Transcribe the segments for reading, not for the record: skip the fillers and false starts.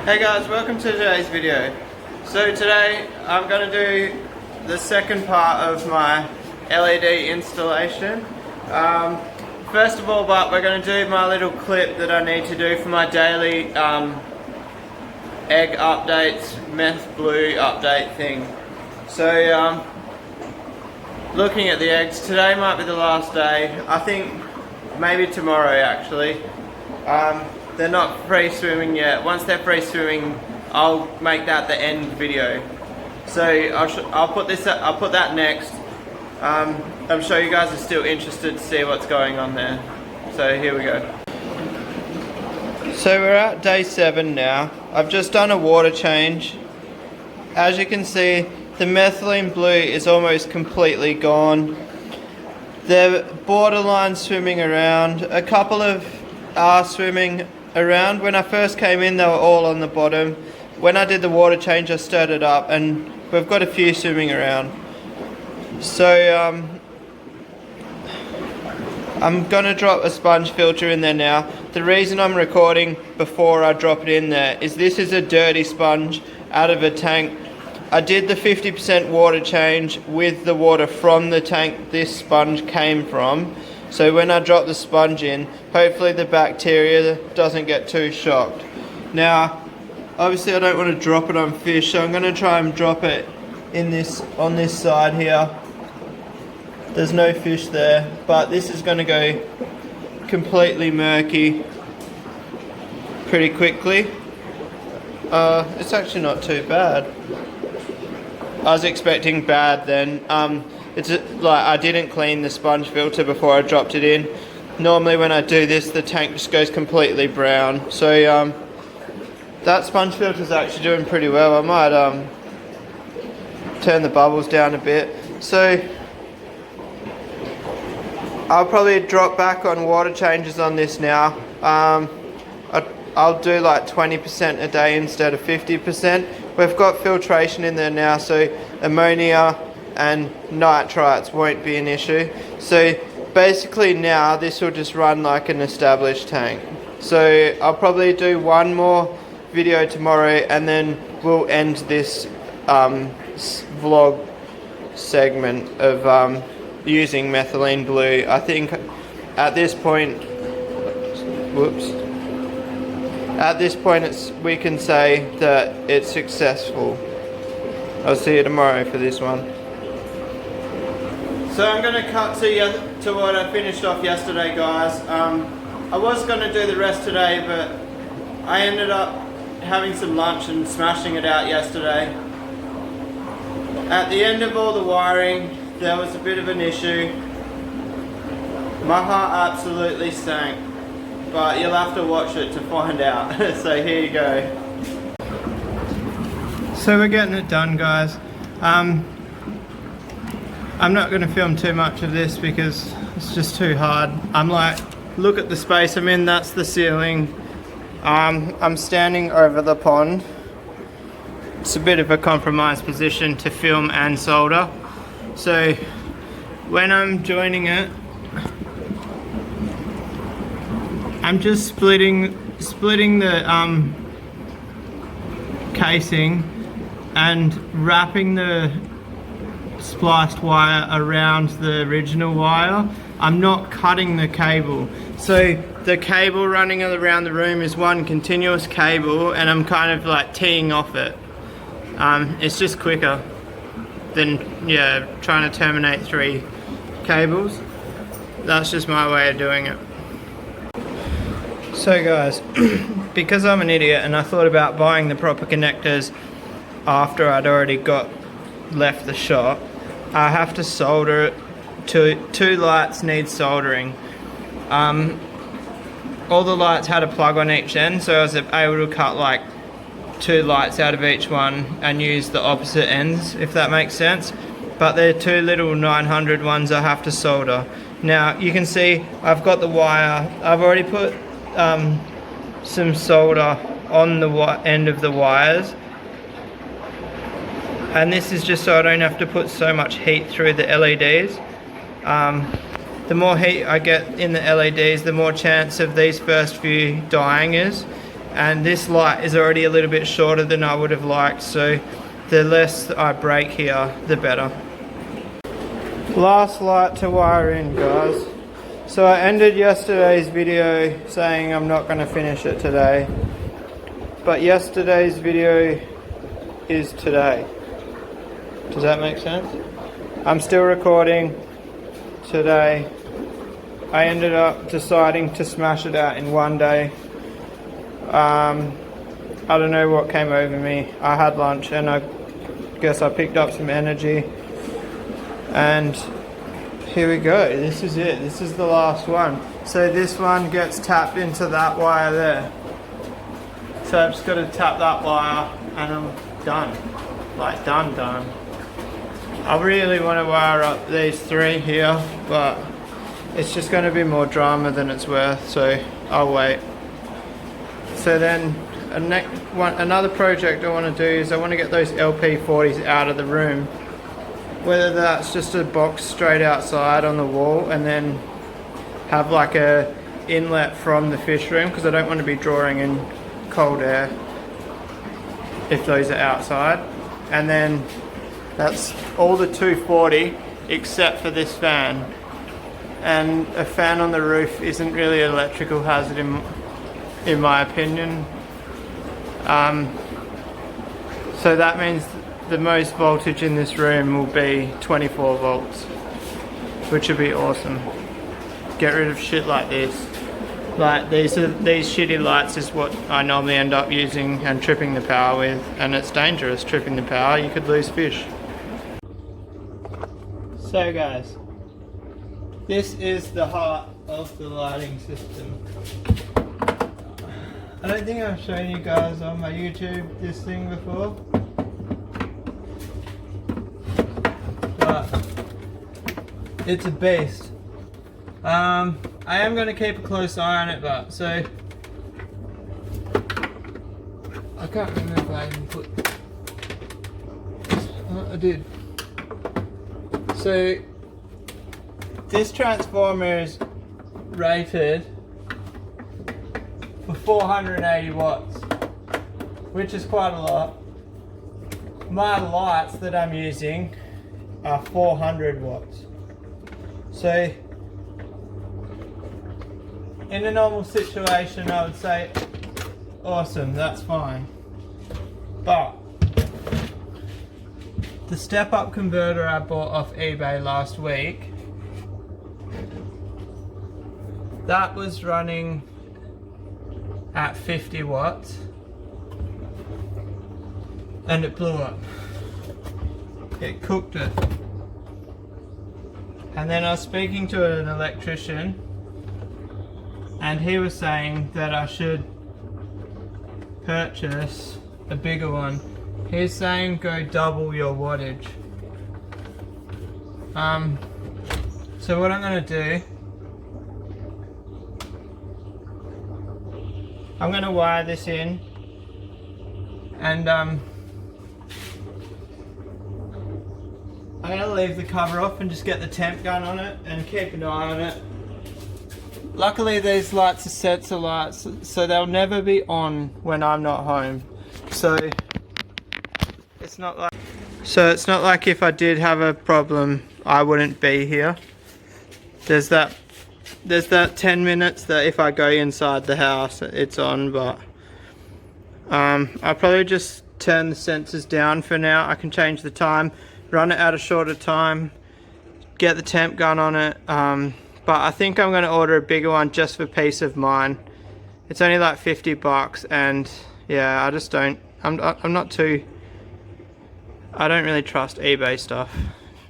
Hey guys, welcome to today's video. So today I'm going to do the second part of my LED installation. First of all, we're going to do my little clip that I need to do for my daily egg updates, meth blue update thing. So looking at the eggs, today might be the last day. I think maybe tomorrow actually. They're not free swimming yet. Once they're free swimming, I'll make that the end video. So I'll put that next. I'm sure you guys are still interested to see what's going on there. So here we go. So we're at day 7 now. I've just done a water change. As you can see, the methylene blue is almost completely gone. They're borderline swimming around. A couple of are swimming around. When I first came in, they were all on the bottom. When I did the water change, I stirred it up and we've got a few swimming around. So I'm gonna drop a sponge filter in there now. The reason I'm recording before I drop it in there is this is a dirty sponge out of a tank. I did the 50% water change with the water from the tank this sponge came from. So when I drop the sponge in, hopefully the bacteria doesn't get too shocked. Now, obviously I don't want to drop it on fish, so I'm going to try and drop it on this side here. There's no fish there, but this is going to go completely murky pretty quickly. It's actually not too bad. I was expecting bad then. It's like I didn't clean the sponge filter before I dropped it in. Normally when I do this, the tank just goes completely brown. So that sponge filter is actually doing pretty well. I might turn the bubbles down a bit. So I'll probably drop back on water changes on this now. I'll do like 20% a day instead of 50%. We've got filtration in there now, so ammonia and nitrites won't be an issue. So basically now this will just run like an established tank. So I'll probably do one more video tomorrow and then we'll end this vlog segment of using methylene blue. I think at this point, we can say that it's successful. I'll see you tomorrow for this one. So I'm going to cut to what I finished off yesterday, guys. I was going to do the rest today, but I ended up having some lunch and smashing it out yesterday. At the end of all the wiring, there was a bit of an issue. My heart absolutely sank, but you'll have to watch it to find out. So here you go. So we're getting it done, guys. I'm not going to film too much of this because it's just too hard. I'm like, look at the space I'm in, that's the ceiling. I'm standing over the pond. It's a bit of a compromised position to film and solder. So when I'm joining it, I'm just splitting the casing and wrapping the spliced wire around the original wire. I'm not cutting the cable. So the cable running around the room is one continuous cable and I'm kind of like teeing off it. It's just quicker than trying to terminate 3 cables. That's just my way of doing it. So guys, because I'm an idiot and I thought about buying the proper connectors after I'd already left the shop, I have to solder it to 2 lights need soldering. All the lights had a plug on each end, so I was able to cut like 2 lights out of each one and use the opposite ends, if that makes sense. But they're 2 little 900 ones I have to solder. Now you can see I've got the wire. I've already put some solder on the end of the wires, and this is just so I don't have to put so much heat through the LEDs. The more heat I get in the LEDs, the more chance of these first few dying is, and this light is already a little bit shorter than I would have liked, so the less I break here, the better. Last light to wire in, guys. So I ended yesterday's video saying I'm not going to finish it today, but yesterday's video is today. Does that make sense? I'm still recording today. I ended up deciding to smash it out in one day. I don't know what came over me. I had lunch and I guess I picked up some energy, and here we go. This is it. This is the last one. So this one gets tapped into that wire there. So I've just got to tap that wire and I'm done. Like done. I really want to wire up these three here, but it's just going to be more drama than it's worth, so I'll wait. So then another project I want to do is I want to get those LP40s out of the room. Whether that's just a box straight outside on the wall and then have like a inlet from the fish room, because I don't want to be drawing in cold air if those are outside. And then that's all the 240 except for this fan. And a fan on the roof isn't really an electrical hazard in my opinion. So that means the most voltage in this room will be 24 volts, which would be awesome. Get rid of shit like this. Like these shitty lights is what I normally end up using and tripping the power with, and it's dangerous tripping the power. You could lose fish. So guys, this is the heart of the lighting system. I don't think I've shown you guys on my YouTube this thing before, but it's a beast. I am going to keep a close eye on it, but so I can't remember if I even put. Oh, I did. So this transformer is rated for 480 watts, which is quite a lot. My lights that I'm using are 400 watts. So in a normal situation I would say awesome, that's fine. But the step up converter I bought off eBay last week, that was running at 50 watts and it blew up. It cooked it. And then I was speaking to an electrician and he was saying that I should purchase a bigger one. He's saying go double your wattage. So what I'm going to do, I'm going to wire this in, and I'm going to leave the cover off and just get the temp gun on it and keep an eye on it. Luckily these lights are sensor lights, so they'll never be on when I'm not home. So it's not like if I did have a problem I wouldn't be here. There's that 10 minutes that if I go inside the house it's on, but I'll probably just turn the sensors down for now. I can change the time, run it at a shorter time, get the temp gun on it, but I think I'm going to order a bigger one just for peace of mind. It's only like 50 bucks, and yeah, I just don't, I don't really trust eBay stuff,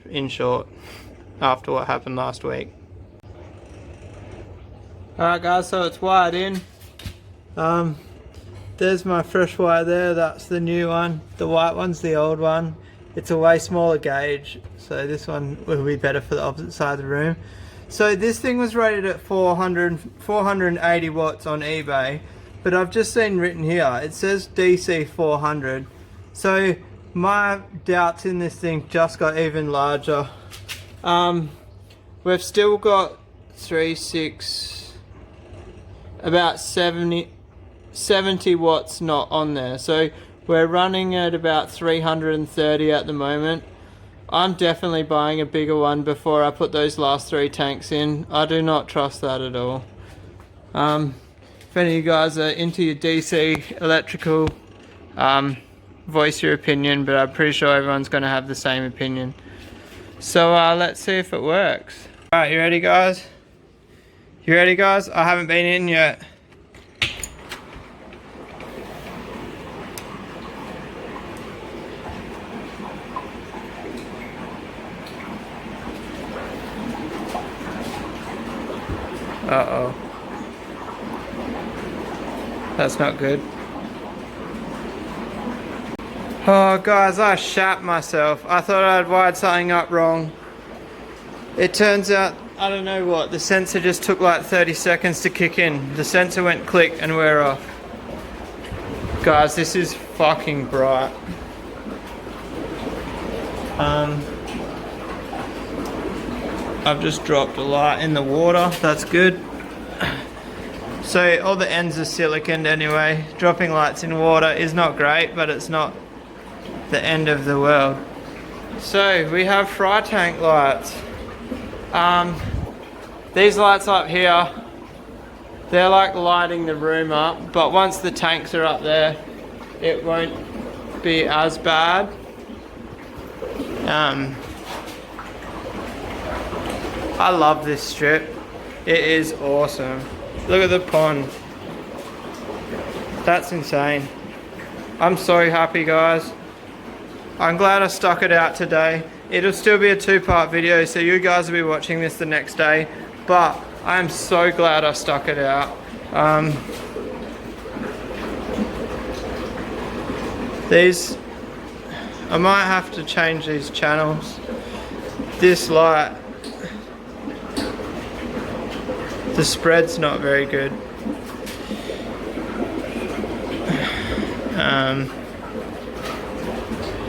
in short, after what happened last week. Alright guys, so it's wired in. There's my fresh wire there, that's the new one. The white one's the old one. It's a way smaller gauge, so this one will be better for the opposite side of the room. So this thing was rated at 480 watts on eBay, but I've just seen written here, it says DC 400. So my doubts in this thing just got even larger. We've still got about 70 70 watts not on there. So we're running at about 330 at the moment. I'm definitely buying a bigger one before I put those last 3 tanks in. I do not trust that at all. If any of you guys are into your DC electrical, voice your opinion, but I'm pretty sure everyone's going to have the same opinion. So let's see if it works. Alright, you ready guys? You ready guys? I haven't been in yet. Uh-oh. That's not good. Oh guys, I shat myself. I thought I'd wired something up wrong. It turns out, I don't know what, the sensor just took like 30 seconds to kick in. The sensor went click and we're off. Guys, this is fucking bright. I've just dropped a light in the water, that's good. So all the ends are siliconed anyway. Dropping lights in water is not great, but it's not the end of the world. So we have fry tank lights. These lights up here, they're like lighting the room up, but once the tanks are up there, it won't be as bad. I love this strip. It is awesome. Look at the pond. That's insane. I'm so happy guys. I'm glad I stuck it out today. It'll still be a 2-part video, so you guys will be watching this the next day, but I'm so glad I stuck it out. These, I might have to change these channels. This light, the spread's not very good.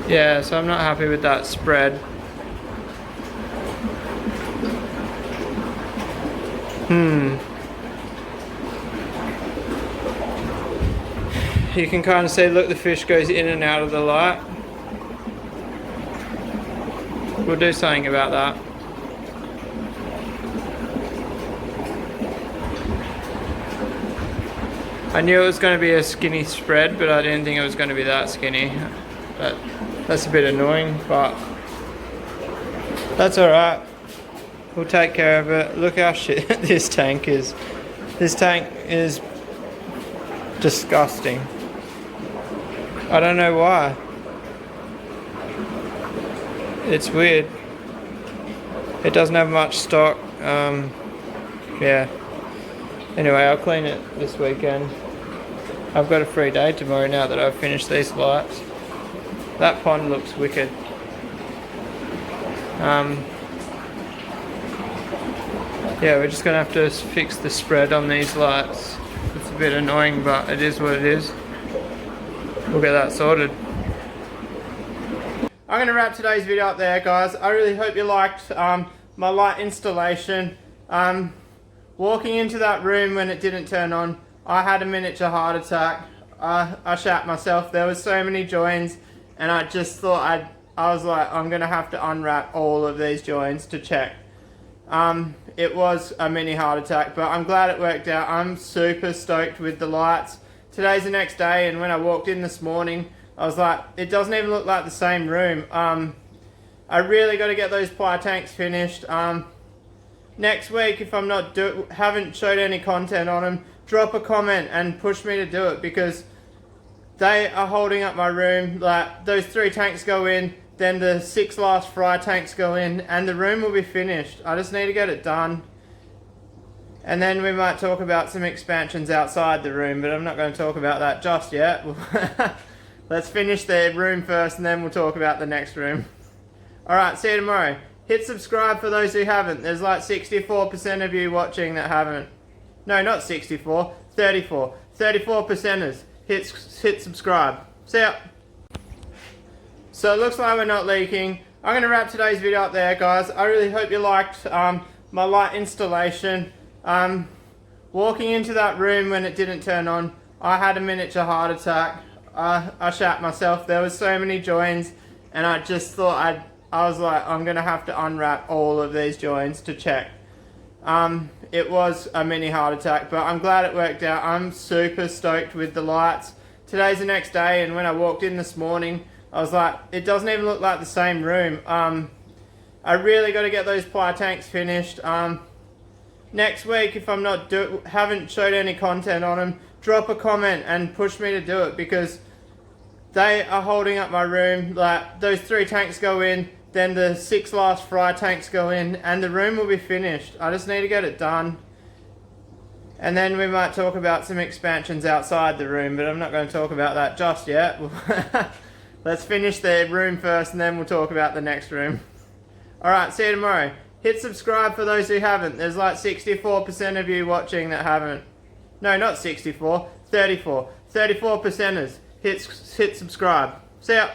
Yeah, so I'm not happy with that spread. You can kind of see, look, the fish goes in and out of the light. We'll do something about that. I knew it was going to be a skinny spread, but I didn't think it was going to be that skinny. That's a bit annoying, but that's alright. We'll take care of it. Look how shit this tank is. This tank is disgusting. I don't know why. It's weird. It doesn't have much stock. Yeah. Anyway, I'll clean it this weekend. I've got a free day tomorrow now that I've finished these lights. That pond looks wicked. Yeah, we're just gonna have to fix the spread on these lights. It's a bit annoying, but it is what it is. We'll get that sorted. I'm gonna wrap today's video up there, guys. I really hope you liked my light installation. Walking into that room when it didn't turn on, I had a miniature heart attack. I shat myself. There was so many joins, and I just thought I was like, I'm gonna have to unwrap all of these joins to check. It was a mini heart attack, but I'm glad it worked out. I'm super stoked with the lights. Today's the next day, and when I walked in this morning, I was like, it doesn't even look like the same room. I really got to get those ply tanks finished. Next week, if I'm not haven't showed any content on them, drop a comment and push me to do it, because they are holding up my room. Like, those 3 tanks go in, then the 6 last fry tanks go in, and the room will be finished. I just need to get it done. And then we might talk about some expansions outside the room, but I'm not going to talk about that just yet. Let's finish the room first, and then we'll talk about the next room. Alright, see you tomorrow. Hit subscribe for those who haven't. There's like 64% of you watching that haven't. No, not 64, 34. 34%ers. Hit subscribe. See ya. So it looks like we're not leaking. I'm going to wrap today's video up there, guys. I really hope you liked my light installation. Walking into that room when it didn't turn on, I had a miniature heart attack. I shat myself. There was so many joins, and I just thought I was like, I'm gonna have to unwrap all of these joins to check. It was a mini heart attack, but I'm glad it worked out. I'm super stoked with the lights. Today's the next day, and when I walked in this morning, I was like, it doesn't even look like the same room. I really got to get those ply tanks finished. Next week, if I'm not haven't showed any content on them, drop a comment and push me to do it, because they are holding up my room. Like, those 3 tanks go in, then the 6 last fry tanks go in, and the room will be finished. I just need to get it done. And then we might talk about some expansions outside the room, but I'm not going to talk about that just yet. Let's finish the room first, and then we'll talk about the next room. Alright, see you tomorrow. Hit subscribe for those who haven't. There's like 64% of you watching that haven't. No, not 64, 34. 34%ers. Hit subscribe. See ya.